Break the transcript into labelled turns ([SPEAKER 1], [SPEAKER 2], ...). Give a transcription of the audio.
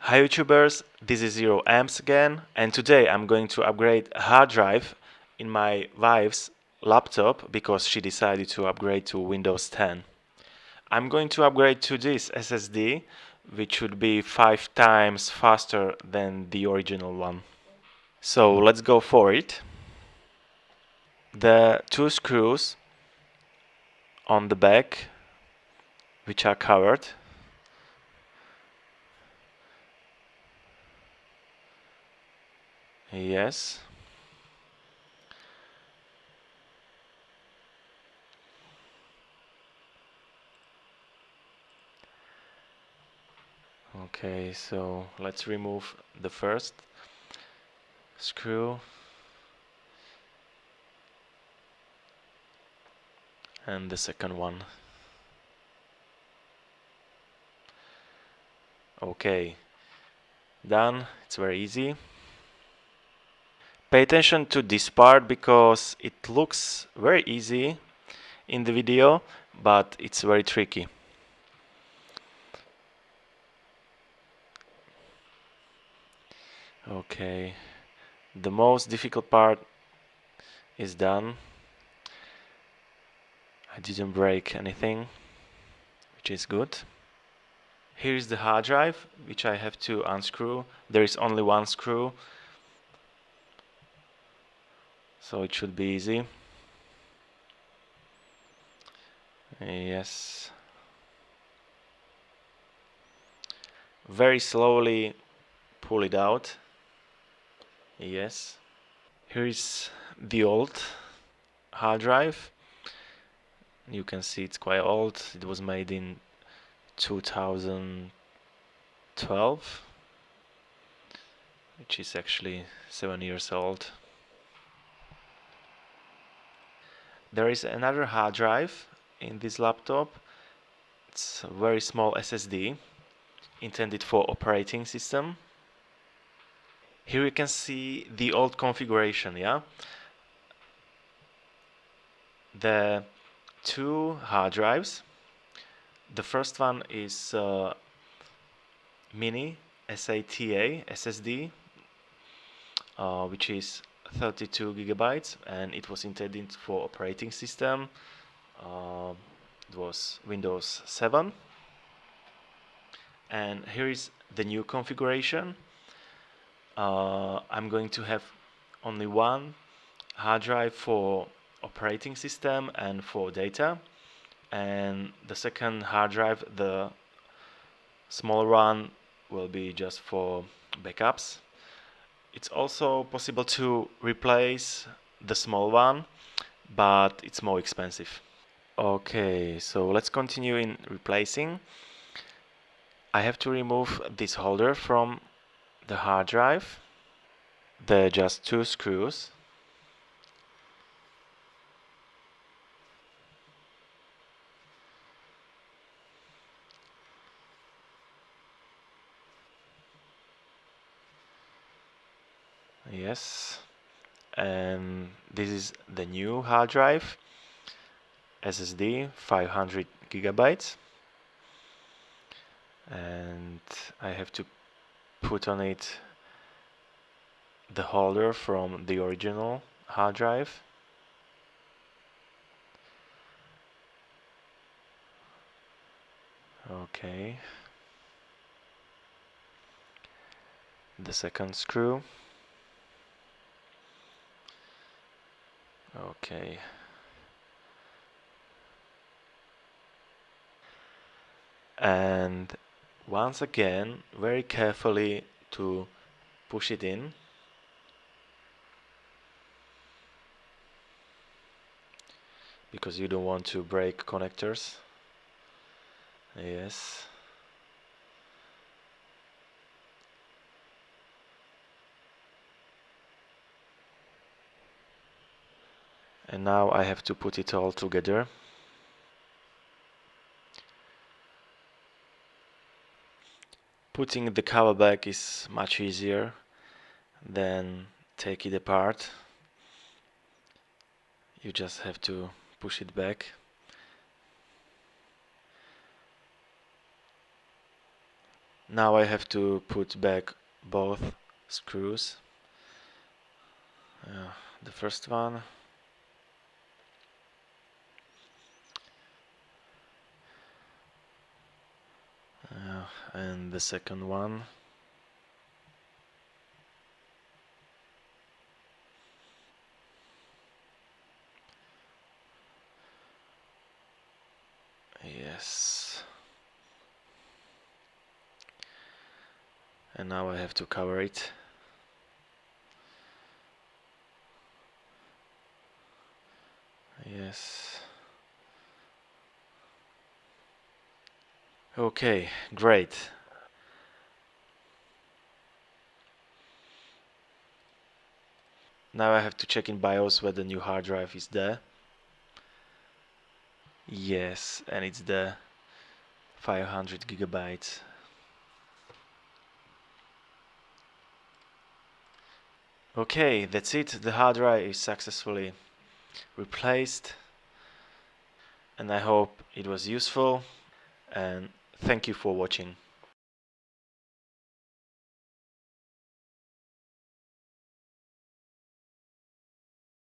[SPEAKER 1] Hi YouTubers, this is Zero Amps again, and today I'm going to upgrade a hard drive in my wife's laptop because she decided to upgrade to Windows 10. I'm going to upgrade to this SSD, which should be 5 times faster than the original one. So let's go for it. The two screws on the back, which are covered, yes. Okay, so let's remove the first screw and the second one. Okay, done. It's very easy. Pay attention to this part because it looks very easy in the video, but it's very tricky. Okay, the most difficult part is done. I didn't break anything, which is good. Here is the hard drive, which I have to unscrew. There is only one screw, so it should be easy. Yes. Very slowly pull it out. Yes. Here is the old hard drive. You can see it's quite old. It was made in 2012, which is actually 7 years old. There is another hard drive in this laptop. It's a very small SSD intended for operating system. Here you can see the old configuration, yeah? The two hard drives. The first one is mini SATA SSD, which is 32 gigabytes, and it was intended for operating system. It was Windows 7. And here is the new configuration. I'm going to have only one hard drive for operating system and for data, and the second hard drive, the smaller one, will be just for backups. It's also possible to replace the small one, but it's more expensive. Okay, so let's continue in replacing. I have to remove this holder from the hard drive. There are just two screws. Yes, and this is the new hard drive, SSD 500 gigabytes, and I have to put on it the holder from the original hard drive. Okay, the second screw. Okay, and once again, very carefully to push it in. Because you don't want to break connectors. Yes. And now I have to put it all together. Putting the cover back is much easier than take it apart. You just have to push it back. Now I have to put back both screws. The first one. And the second one. Yes. And now I have to cover it. Yes. Okay, great. Now I have to check in BIOS whether the new hard drive is there. Yes, and it's the 500 gigabytes. Okay, that's it. The hard drive is successfully replaced, and I hope it was useful, and thank you for watching.